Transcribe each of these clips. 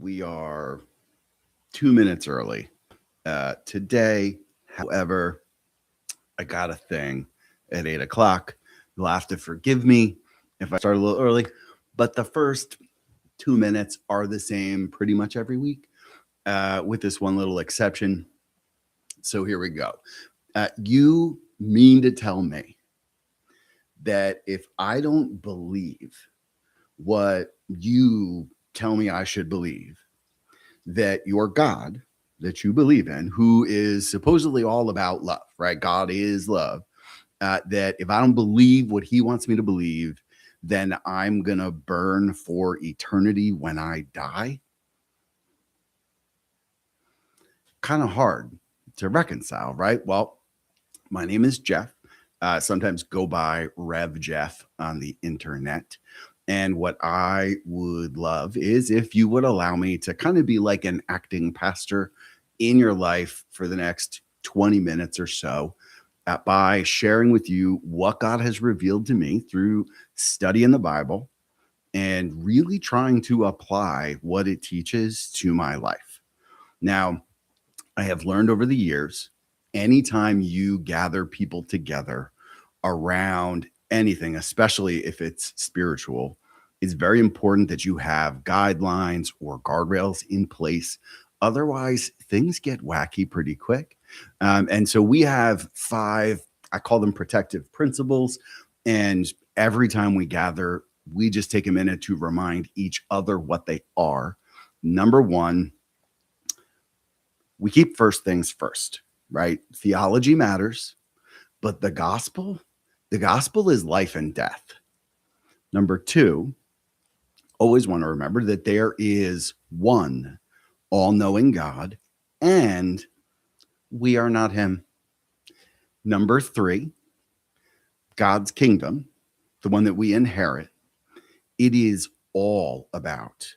We are 2 minutes early today. However, I got a thing at 8 o'clock. You'll have to forgive me if I start a little early, but the first 2 minutes are the same pretty much every week, with this one little exception. So here we go. You mean to tell me that if I don't believe what you tell me I should believe, that your God that you believe in, who is supposedly all about love, right? God is love. That if I don't believe what he wants me to believe, then I'm going to burn for eternity when I die? Kind of hard to reconcile, right? Well, my name is Jeff. Sometimes go by Rev Jeff on the internet. And what I would love is if you would allow me to kind of be like an acting pastor in your life for the next 20 minutes or so, by sharing with you what God has revealed to me through studying the Bible and really trying to apply what it teaches to my life. Now, I have learned over the years, anytime you gather people together around anything, especially if it's spiritual, it's very important that you have guidelines or guardrails in place. Otherwise, things get wacky pretty quick. And so we have five, I call them protective principles. And every time we gather, we just take a minute to remind each other what they are. Number one, we keep first things first, right? Theology matters, but the gospel is life and death. Number two, always want to remember that there is one all-knowing God, and we are not him. Number three, God's kingdom, the one that we inherit, it is all about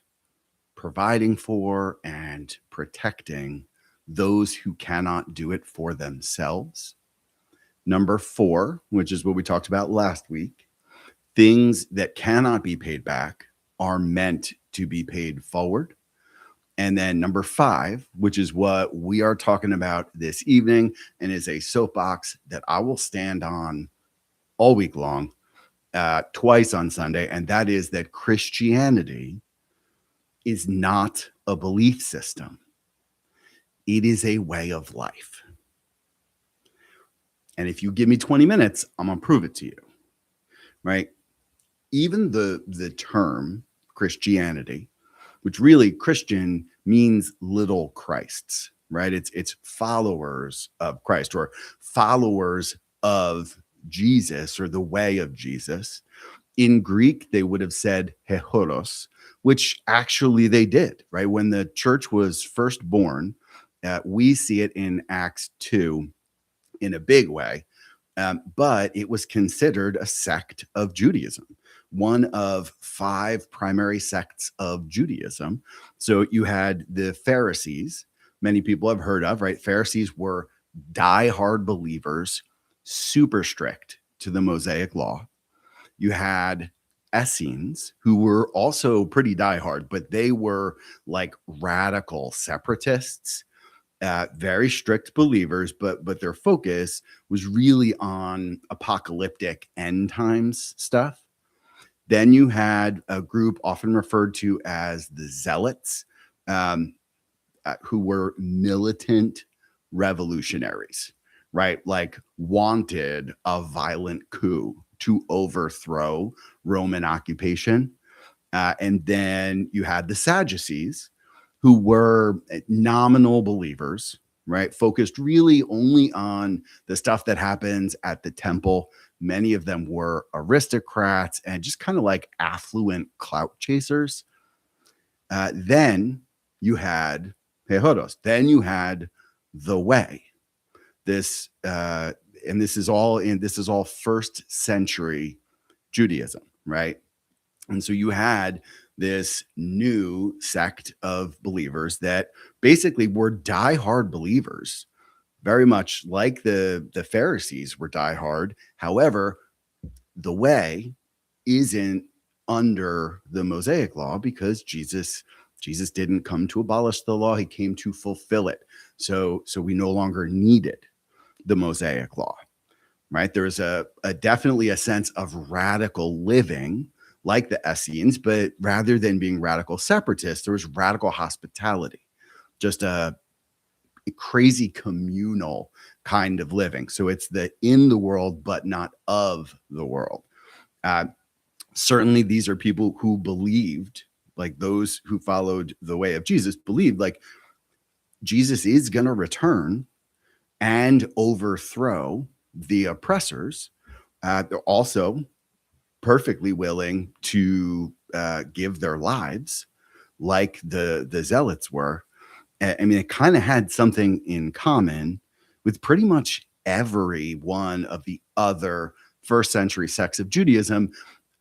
providing for and protecting those who cannot do it for themselves. Number four, which is what we talked about last week, things that cannot be paid back are meant to be paid forward. And then number five, which is what we are talking about this evening and is a soapbox that I will stand on all week long, twice on Sunday, and that is that Christianity is not a belief system. It is a way of life. And if you give me 20 minutes, I'm going to prove it to you, right? Even the term Christianity, which really Christian means little Christs, right? It's followers of Christ or followers of Jesus or the way of Jesus. In Greek, they would have said hehoros, which actually they did, right? When the church was first born, we see it in Acts 2 in a big way, but it was considered a sect of Judaism, one of five primary sects of Judaism. So you had the Pharisees, many people have heard of, right? Pharisees were diehard believers, super strict to the Mosaic law. You had Essenes, who were also pretty diehard, but they were like radical separatists, very strict believers, but their focus was really on apocalyptic end times stuff. Then you had a group often referred to as the Zealots, who were militant revolutionaries, right? Like wanted a violent coup to overthrow Roman occupation. And then you had the Sadducees, who were nominal believers, right? Focused really only on the stuff that happens at the temple. Many of them were aristocrats and just kind of like affluent clout chasers. Then you had Hehodos. Then you had the Way. And this is all first century Judaism, right? And so you had this new sect of believers that basically were diehard believers, very much like the Pharisees were diehard. However, the Way isn't under the Mosaic law because Jesus Jesus didn't come to abolish the law, he came to fulfill it. So we no longer needed the Mosaic law, right? There's a definitely a sense of radical living like the Essenes, but rather than being radical separatists, there was radical hospitality, just a crazy communal kind of living. So it's the in the world, but not of the world. Uh, Certainly, these are people who believed, like those who followed the way of Jesus, believed like Jesus is going to return and overthrow the oppressors. They're also perfectly willing to give their lives, like the zealots were. I mean, it kind of had something in common with pretty much every one of the other first century sects of Judaism,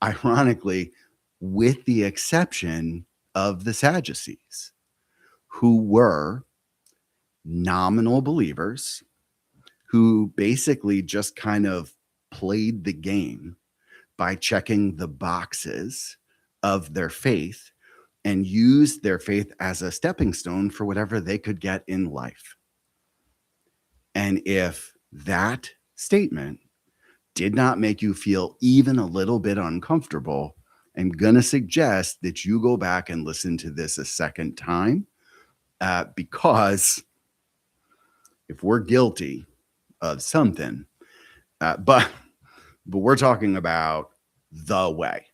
ironically, with the exception of the Sadducees, who were nominal believers who basically just kind of played the game by checking the boxes of their faith and used their faith as a stepping stone for whatever they could get in life. And if that statement did not make you feel even a little bit uncomfortable, I'm going to suggest that you go back and listen to this a second time, because if we're guilty of something, but we're talking about the way,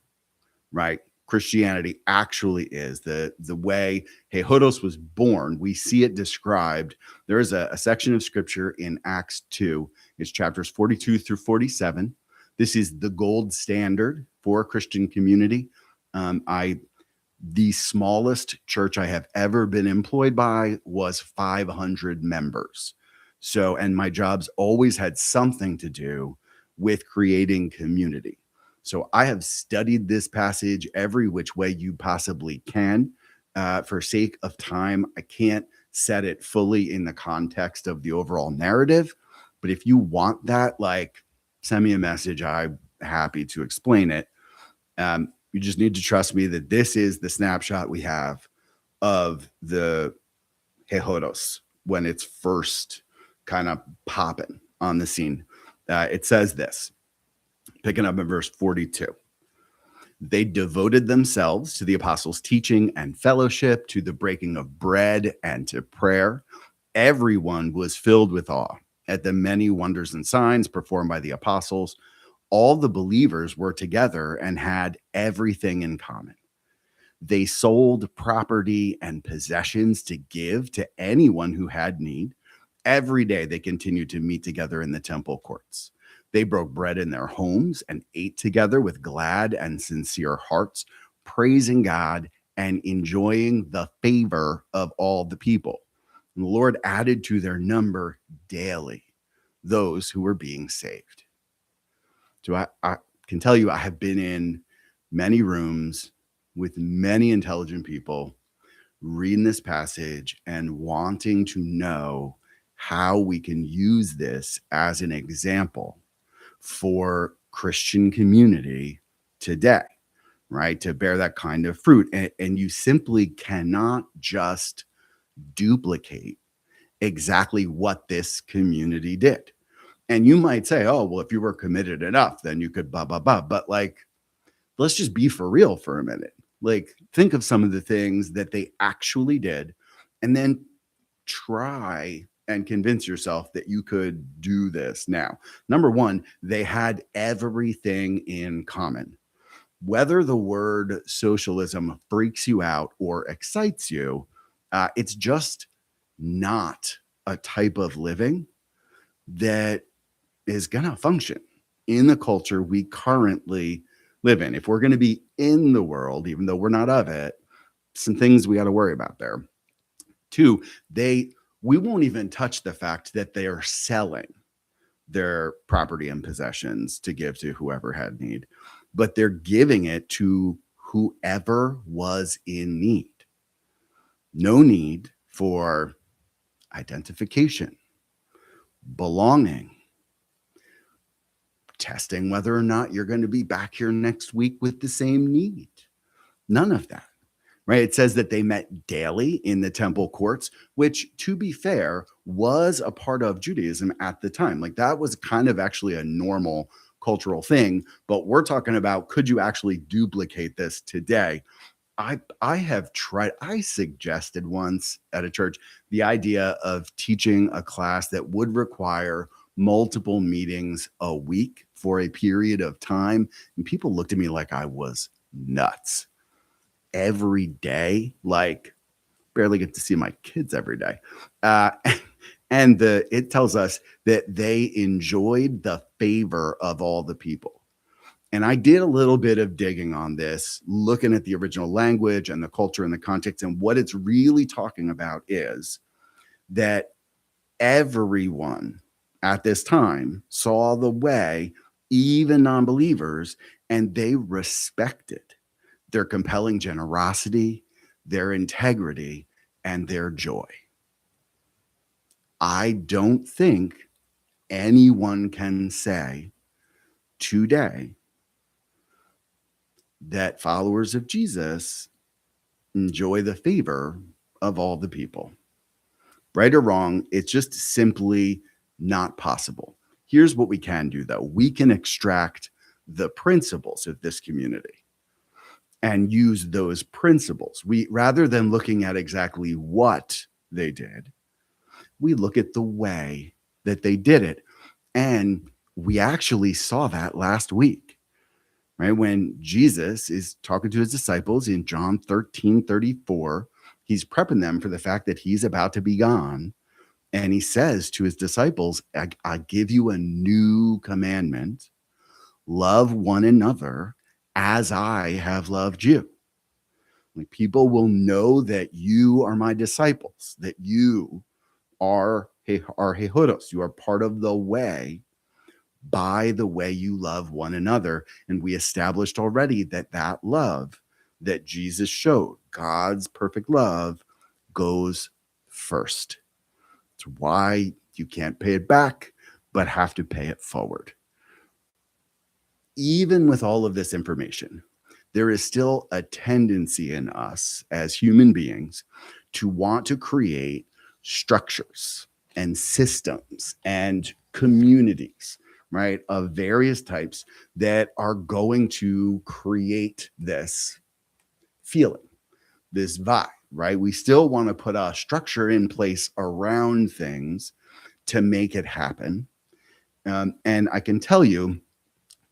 right? Christianity actually is the way Jehodos was born. We see it described. There is a section of scripture in Acts 2. It's chapters 42 through 47. This is the gold standard for a Christian community. The smallest church I have ever been employed by was 500 members. So, and my jobs always had something to do with creating community. So I have studied this passage every which way you possibly can. For sake of time, I can't set it fully in the context of the overall narrative. But if you want that, like, send me a message. I'm happy to explain it. You just need to trust me that this is the snapshot we have of the Jehodos when it's first kind of popping on the scene. It says this, picking up in verse 42. They devoted themselves to the apostles' teaching and fellowship, to the breaking of bread and to prayer. Everyone was filled with awe at the many wonders and signs performed by the apostles. All the believers were together and had everything in common. They sold property and possessions to give to anyone who had need. Every day they continued to meet together in the temple courts. They broke bread in their homes and ate together with glad and sincere hearts, praising God and enjoying the favor of all the people. And the Lord added to their number daily those who were being saved. So I can tell you, I have been in many rooms with many intelligent people reading this passage and wanting to know how we can use this as an example for Christian community today, right? To bear that kind of fruit. And you simply cannot just duplicate exactly what this community did. And you might say, oh, well, if you were committed enough, then you could blah, blah, blah. But like, let's just be for real for a minute. Like, think of some of the things that they actually did, and then try and convince yourself that you could do this now. Number one, they had everything in common. Whether the word socialism freaks you out or excites you, it's just not a type of living that is going to function in the culture we currently live in. If we're going to be in the world, even though we're not of it, some things we got to worry about there. Two, we won't even touch the fact that they are selling their property and possessions to give to whoever had need, but they're giving it to whoever was in need. No need for identification, belonging, testing whether or not you're going to be back here next week with the same need. None of that. right? It says that they met daily in the temple courts, which, to be fair, was a part of Judaism at the time. Like that was kind of actually a normal cultural thing. But we're talking about, could you actually duplicate this today? I have tried. I suggested once at a church the idea of teaching a class that would require multiple meetings a week for a period of time, and people looked at me like I was nuts. Every day, like barely get to see my kids every day. Uh, and it tells us that they enjoyed the favor of all the people. And I did a little bit of digging on this, looking at the original language and the culture and the context. And what it's really talking about is that everyone at this time saw the way, even non believers, and they respected their compelling generosity, their integrity, and their joy. I don't think anyone can say today that followers of Jesus enjoy the favor of all the people. Right or wrong, it's just simply not possible. Here's what we can do, though. We can extract the principles of this community and use those principles. We, rather than looking at exactly what they did, we look at the way that they did it. And we actually saw that last week, right? When Jesus is talking to his disciples in John 13:34, he's prepping them for the fact that he's about to be gone. And he says to his disciples, I give you a new commandment: love one another as I have loved you. Like people will know that you are my disciples, that you are hehodos, you are part of the way by the way you love one another. And we established already that that love that Jesus showed, God's perfect love, goes first. It's why you can't pay it back, but have to pay it forward. Even with all of this information, there is still a tendency in us as human beings to want to create structures and systems and communities, right, of various types that are going to create this feeling, this vibe, right? We still want to put a structure in place around things to make it happen. And I can tell you,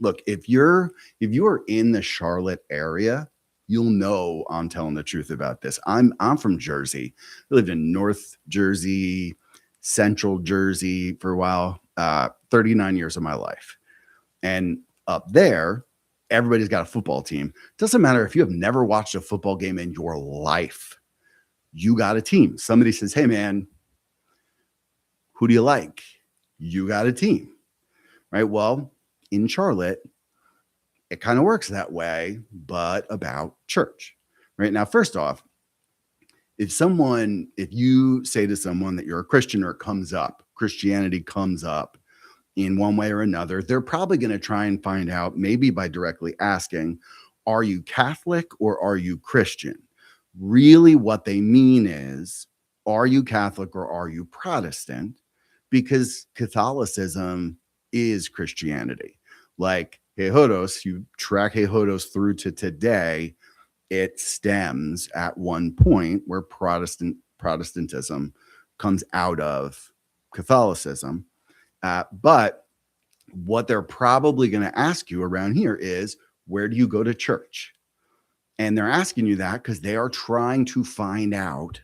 look, if you are in the Charlotte area, you'll know I'm telling the truth about this. I'm from Jersey. I lived in North Jersey, Central Jersey for a while, 39 years of my life. And up there, everybody's got a football team. Doesn't matter if you have never watched a football game in your life, you got a team. Somebody says, hey man, who do you like? You got a team, right? Well, in Charlotte, it kind of works that way, but about church, right? Now, first off, if you say to someone that you're a Christian or it comes up, Christianity comes up in one way or another, they're probably going to try and find out, maybe by directly asking, are you Catholic or are you Christian? Really, what they mean is, are you Catholic or are you Protestant? Because Catholicism is Christianity. Like Hehodos, you track Hehodos through to today, it stems at one point where Protestantism comes out of Catholicism. But what they're probably going to ask you around here is, where do you go to church? And they're asking you that because they are trying to find out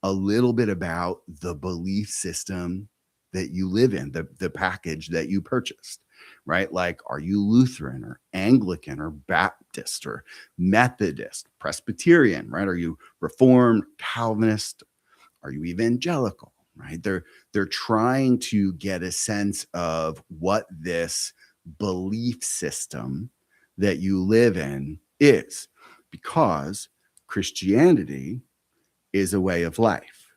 a little bit about the belief system that you live in, the package that you purchased, right? Like, are you Lutheran or Anglican or Baptist or Methodist, Presbyterian, right? Are you Reformed, Calvinist? Are you evangelical, right? They're trying to get a sense of what this belief system that you live in is, because Christianity is a way of life.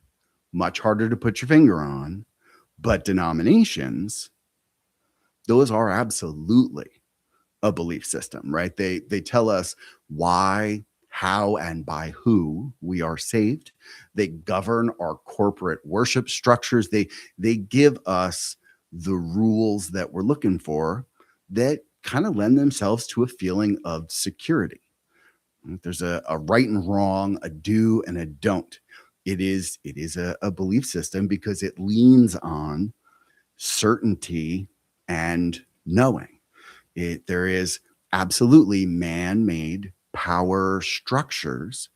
Much harder to put your finger on, but denominations, those are absolutely a belief system, right? They tell us why, how and by who we are saved. They govern our corporate worship structures. They give us the rules that we're looking for that kind of lend themselves to a feeling of security. There's a right and wrong, a do and a don't. It is a belief system because it leans on certainty and knowing. There is absolutely man-made power structures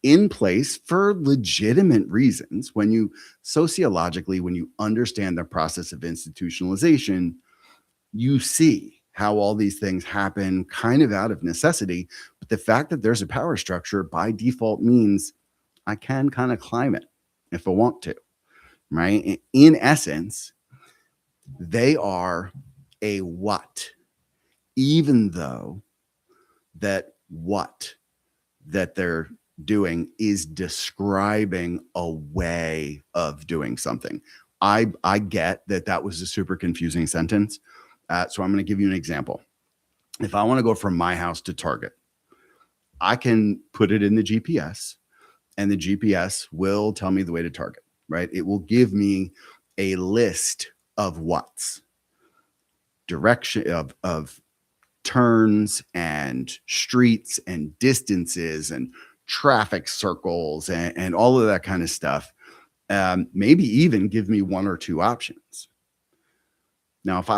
in place for legitimate reasons. When you sociologically, when you understand the process of institutionalization, you see how all these things happen kind of out of necessity. But the fact that there's a power structure by default means I can kind of climb it if I want to, right? In essence, they are a what, even though that what that they're doing is describing a way of doing something. I get that that was a super confusing sentence. So I'm going to give you an example. If I want to go from my house to Target, I can put it in the GPS and the GPS will tell me the way to Target, right? It will give me a list of what's direction of turns and streets and distances and traffic circles and all of that kind of stuff. Maybe even give me one or two options. Now, if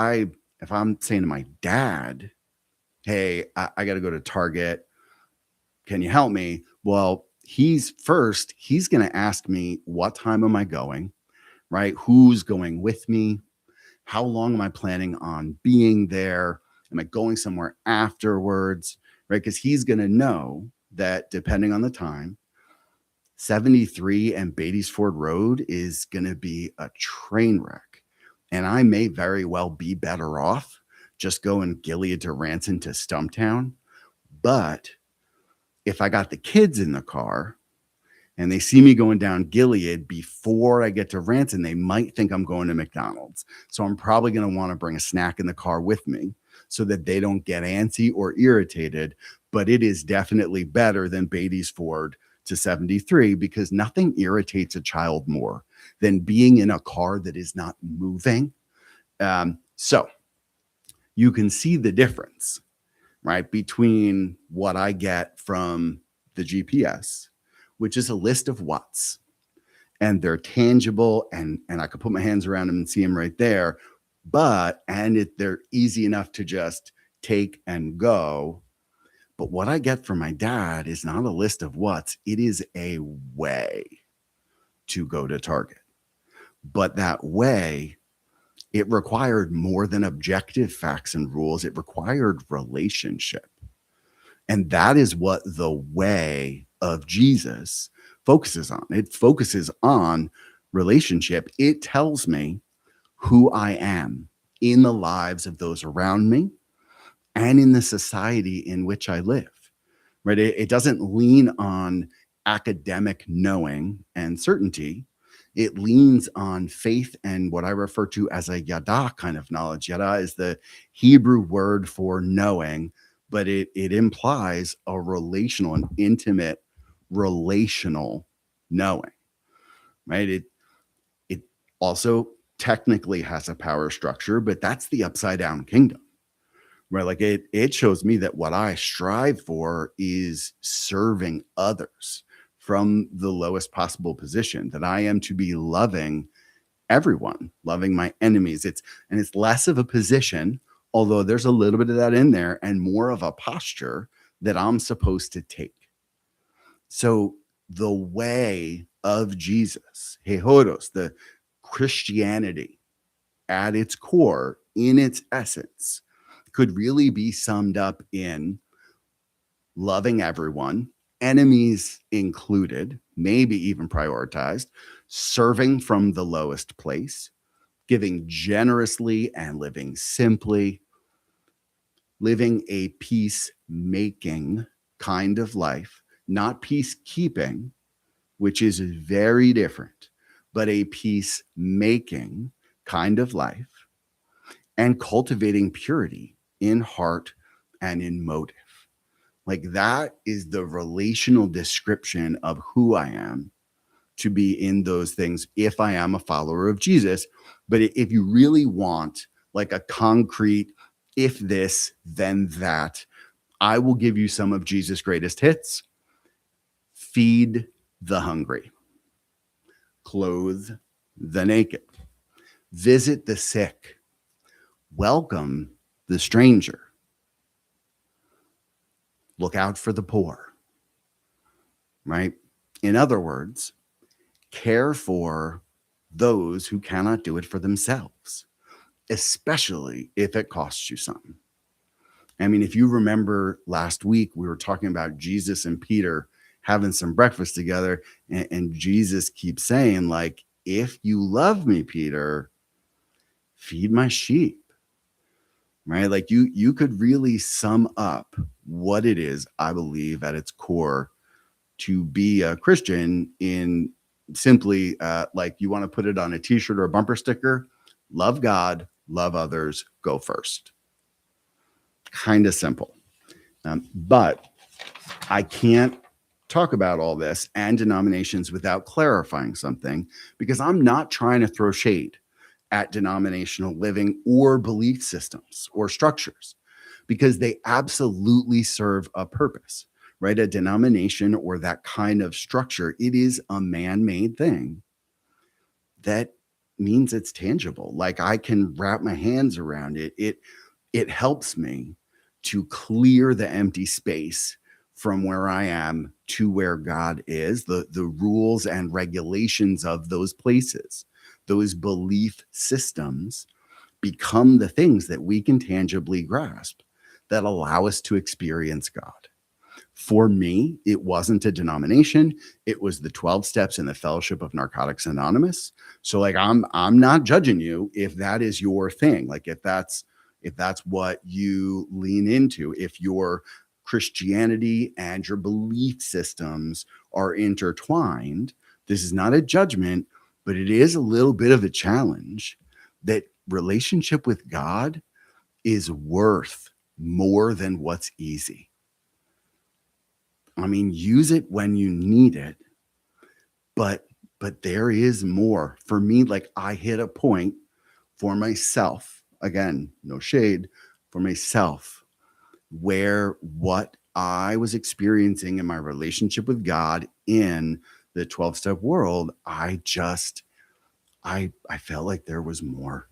I'm saying to my dad, "Hey, I got to go to Target. Can you help me?" Well, he's going to ask me, what time am I going? Right? Who's going with me? How long am I planning on being there? Am I going somewhere afterwards? Right? Because he's going to know that depending on the time, 73 and Beatties Ford Road is going to be a train wreck. And I may very well be better off just going Gilead to Ranson to Stumptown. But if I got the kids in the car and they see me going down Gilead before I get to Ranson, they might think I'm going to McDonald's. So I'm probably going to want to bring a snack in the car with me so that they don't get antsy or irritated. But it is definitely better than Beatties Ford to 73 because nothing irritates a child more than being in a car that is not moving. So you can see the difference, right, between what I get from the GPS, which is a list of what's, and they're tangible and I could put my hands around them and see them right there. They're easy enough to just take and go. But what I get from my dad is not a list of what's, it is a way to go to Target. But that way, it required more than objective facts and rules. It required relationship. And that is what the way of Jesus focuses on. It focuses on relationship. It tells me who I am in the lives of those around me and in the society in which I live, right? It doesn't lean on academic knowing and certainty. It leans on faith and what I refer to as a yada kind of knowledge. Yada is the Hebrew word for knowing, but it implies a relational, an intimate relational knowing, right? It also technically has a power structure, but that's the upside down kingdom, right? Like it shows me that what I strive for is serving others from the lowest possible position, that I am to be loving everyone, loving my enemies. It's less of a position, although there's a little bit of that in there, and more of a posture that I'm supposed to take. So the way of Jesus, Hehodos, the Christianity at its core, in its essence, could really be summed up in loving everyone, enemies included, maybe even prioritized, serving from the lowest place, giving generously and living simply, living a peacemaking kind of life, not peacekeeping, which is very different, but a peacemaking kind of life, and cultivating purity in heart and in motive. Like that is the relational description of who I am, to be in those things if I am a follower of Jesus. But if you really want like a concrete, if this, then that, I will give you some of Jesus' greatest hits. Feed the hungry, clothe the naked, visit the sick, welcome the stranger, look out for the poor, right? In other words, care for those who cannot do it for themselves, especially if it costs you something. I mean, if you remember last week, we were talking about Jesus and Peter having some breakfast together, and Jesus keeps saying, like, if you love me, Peter, feed my sheep, right? Like you could really sum up what it is, I believe, at its core to be a Christian in simply like you want to put it on a t-shirt or a bumper sticker: love God, love others, go first. Kind of simple. But I can't talk about all this and denominations without clarifying something, because I'm not trying to throw shade at denominational living or belief systems or structures, because they absolutely serve a purpose, right? A denomination or that kind of structure, it is a man-made thing that means it's tangible. Like I can wrap my hands around it. It helps me to clear the empty space from where I am to where God is, the rules and regulations of those places, those belief systems become the things that we can tangibly grasp that allow us to experience God. For me, it wasn't a denomination. It was the 12 steps in the Fellowship of Narcotics Anonymous. So like I'm not judging you if that is your thing. Like if that's what you lean into, if your Christianity and your belief systems are intertwined, this is not a judgment, but it is a little bit of a challenge that relationship with God is worth more than what's easy. I mean, use it when you need it, but there is more. For me, like I hit a point for myself, again, no shade, for myself, where what I was experiencing in my relationship with God in the 12-step world, I felt like there was more,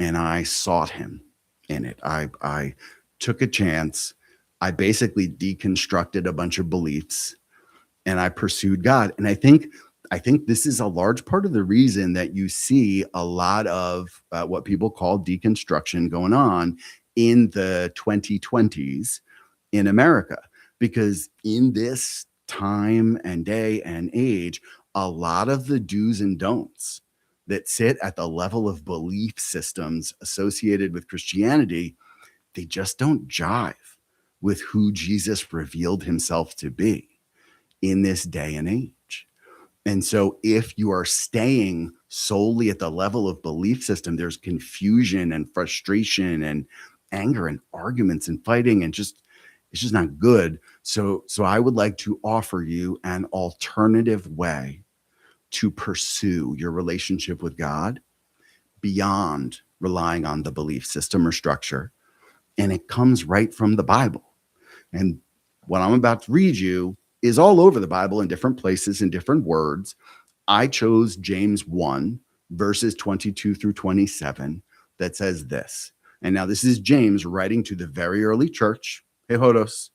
and I sought him in it. I took a chance. I basically deconstructed a bunch of beliefs and I pursued God. And I think this is a large part of the reason that you see a lot of what people call deconstruction going on in the 2020s in America, because in this time and day and age, a lot of the do's and don'ts that sit at the level of belief systems associated with Christianity, they just don't jive with who Jesus revealed himself to be in this day and age. And so if you are staying solely at the level of belief system, there's confusion and frustration and anger and arguments and fighting, and just it's just not good. So I would like to offer you an alternative way to pursue your relationship with God beyond relying on the belief system or structure. And it comes right from the Bible. And what I'm about to read you is all over the Bible in different places, in different words. I chose James 1, verses 22 through 27, that says this. And now this is James writing to the very early church, Hehodos,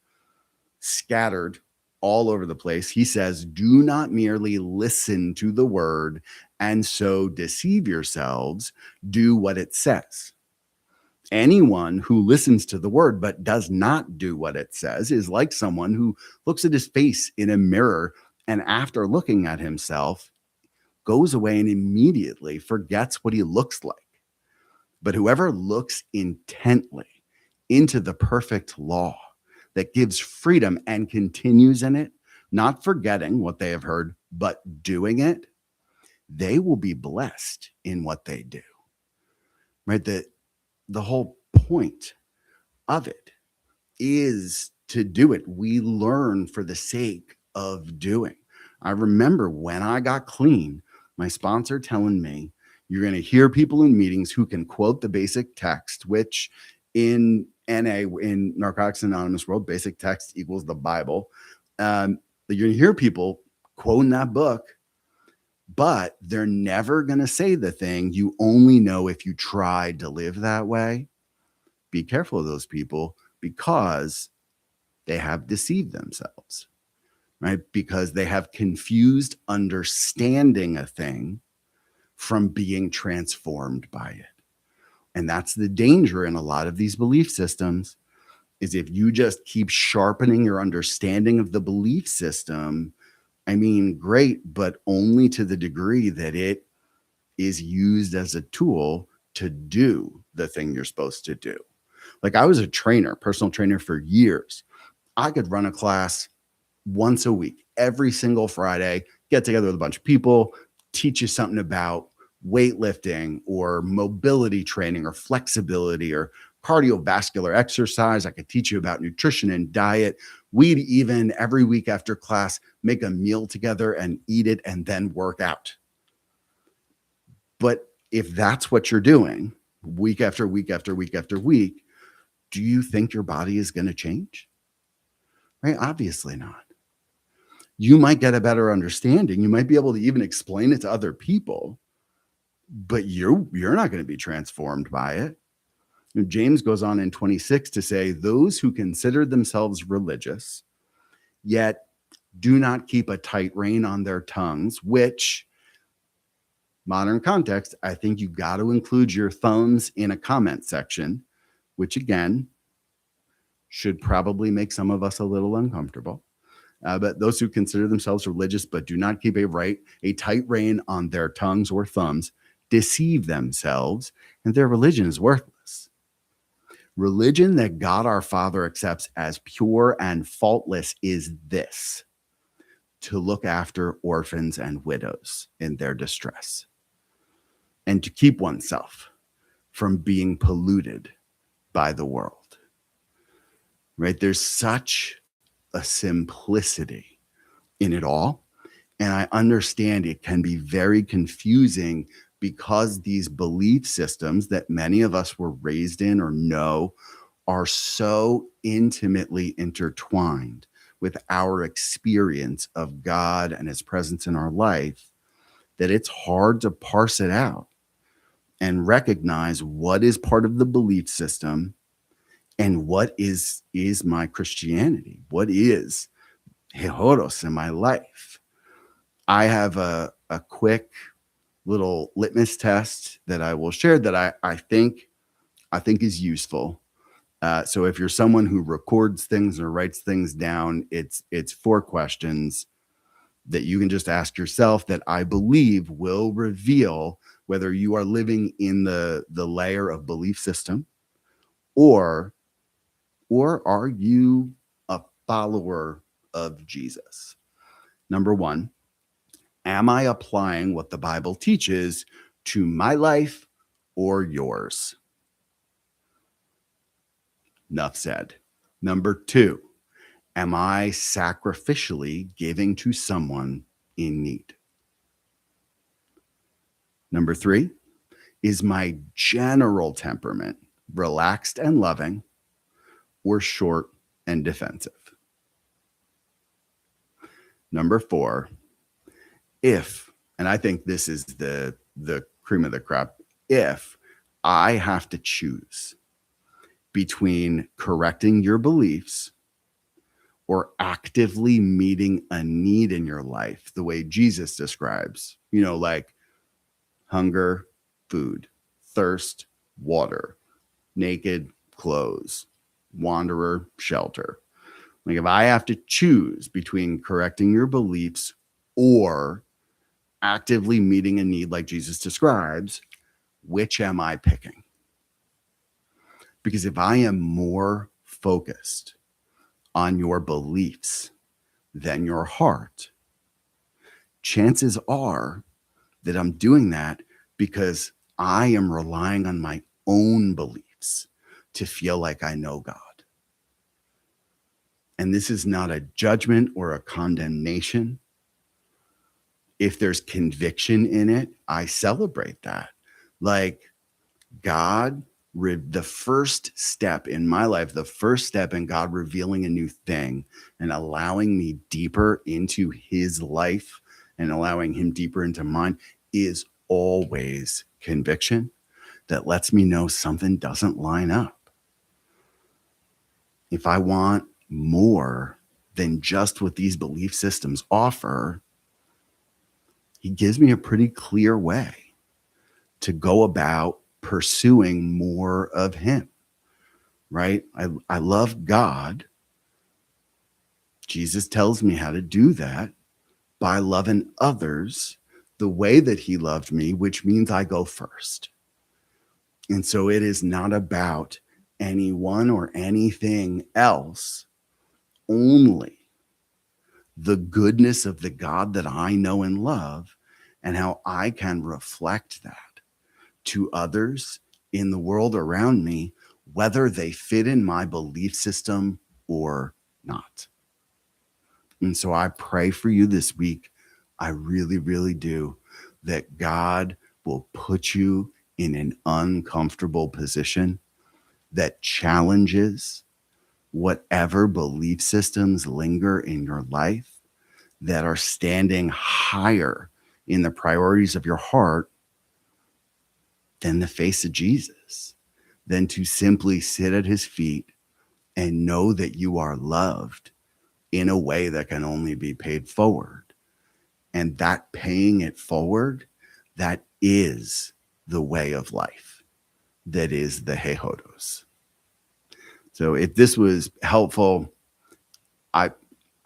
scattered all over the place. He says, do not merely listen to the word and so deceive yourselves. Do what it says. Anyone who listens to the word but does not do what it says is like someone who looks at his face in a mirror and after looking at himself goes away and immediately forgets what he looks like. But whoever looks intently into the perfect law that gives freedom and continues in it, not forgetting what they have heard, but doing it, they will be blessed in what they do. Right? The whole point of it is to do it. We learn for the sake of doing. I remember when I got clean, my sponsor telling me, you're going to hear people in meetings who can quote the basic text, which in NA, in Narcotics Anonymous world, basic text equals the Bible. You're going to hear people quoting that book, but they're never going to say the thing you only know if you tried to live that way. Be careful of those people because they have deceived themselves, right? Because they have confused understanding a thing from being transformed by it. And that's the danger in a lot of these belief systems, is if you just keep sharpening your understanding of the belief system, I mean, great, but only to the degree that it is used as a tool to do the thing you're supposed to do. Like, I was a trainer, personal trainer for years. I could run a class once a week, every single Friday, get together with a bunch of people, teach you something about weightlifting or mobility training or flexibility or cardiovascular exercise. I could teach you about nutrition and diet. We'd even every week after class make a meal together and eat it and then work out. But if that's what you're doing week after week after week after week, do you think your body is going to change? Right? Obviously not. You might get a better understanding. You might be able to even explain it to other people, but you're not going to be transformed by it. James goes on in 26 to say, those who consider themselves religious, yet do not keep a tight rein on their tongues, which, modern context, I think you got to include your thumbs in a comment section, which again, should probably make some of us a little uncomfortable. But those who consider themselves religious but do not keep a tight rein on their tongues or thumbs deceive themselves, and their religion is worthless. Religion that God our Father accepts as pure and faultless is this: to look after orphans and widows in their distress, and to keep oneself from being polluted by the world. Right? There's such a simplicity in it all. And I understand it can be very confusing because these belief systems that many of us were raised in or know are so intimately intertwined with our experience of God and his presence in our life that it's hard to parse it out and recognize what is part of the belief system and what is my Christianity, what is Jehoros in my life. I have a quick little litmus test that I will share that I think is useful. So if you're someone who records things or writes things down, it's 4 questions that you can just ask yourself that I believe will reveal whether you are living in the layer of belief system or are you a follower of Jesus? Number 1, am I applying what the Bible teaches to my life or yours? Enough said. Number 2, am I sacrificially giving to someone in need? Number 3, is my general temperament relaxed and loving or short and defensive? Number 4, if, and I think this is the cream of the crop, if I have to choose between correcting your beliefs or actively meeting a need in your life the way Jesus describes, like hunger, food, thirst, water, naked, clothes, wanderer, shelter. Like, if I have to choose between correcting your beliefs or actively meeting a need like Jesus describes, which am I picking? Because if I am more focused on your beliefs than your heart, chances are that I'm doing that because I am relying on my own beliefs to feel like I know God. And this is not a judgment or a condemnation. If there's conviction in it, I celebrate that. Like, God, the first step in my life, the first step in God revealing a new thing and allowing me deeper into his life and allowing him deeper into mine is always conviction that lets me know something doesn't line up. If I want more than just what these belief systems offer, he gives me a pretty clear way to go about pursuing more of him, right? I love God. Jesus tells me how to do that by loving others the way that he loved me, which means I go first. And so it is not about anyone or anything else, only the goodness of the God that I know and love and how I can reflect that to others in the world around me, whether they fit in my belief system or not. And so I pray for you this week. I really, really do, that God will put you in an uncomfortable position that challenges whatever belief systems linger in your life that are standing higher in the priorities of your heart than the face of Jesus, than to simply sit at his feet and know that you are loved in a way that can only be paid forward. And that paying it forward, that is the way of life. That is the Hehodos. So if this was helpful, I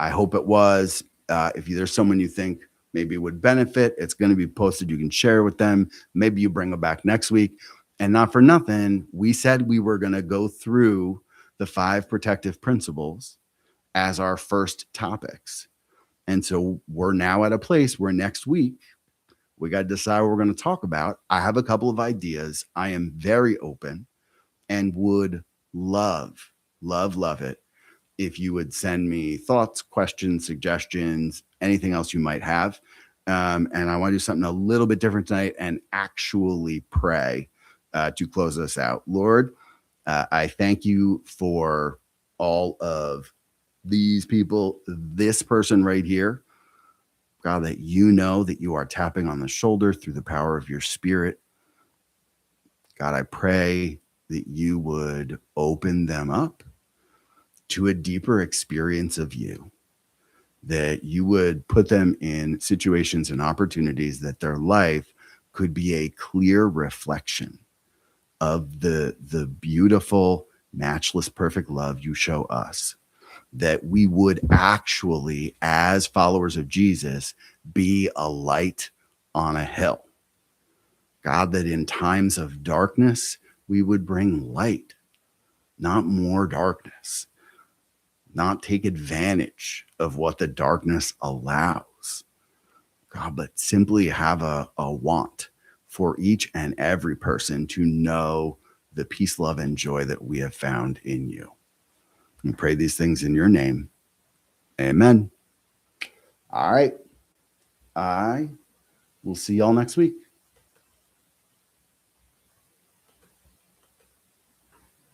hope it was. If there's someone you think maybe would benefit, it's going to be posted. You can share with them. Maybe you bring them back next week. And not for nothing, we said we were going to go through the 5 protective principles as our first topics. And so we're now at a place where next week we got to decide what we're going to talk about. I have a couple of ideas. I am very open and would love, love it if you would send me thoughts, questions, suggestions, anything else you might have. And I want to do something a little bit different tonight and actually pray to close us out. Lord, I thank you for all of these people, this person right here. God, that you know that you are tapping on the shoulder through the power of your spirit. God, I pray that you would open them up to a deeper experience of you, that you would put them in situations and opportunities that their life could be a clear reflection of the beautiful, matchless, perfect love you show us, that we would actually, as followers of Jesus, be a light on a hill. God, that in times of darkness, we would bring light, not more darkness, not take advantage of what the darkness allows. God, but simply have a want for each and every person to know the peace, love, and joy that we have found in you. We pray these things in your name. Amen. All right. I will see y'all next week.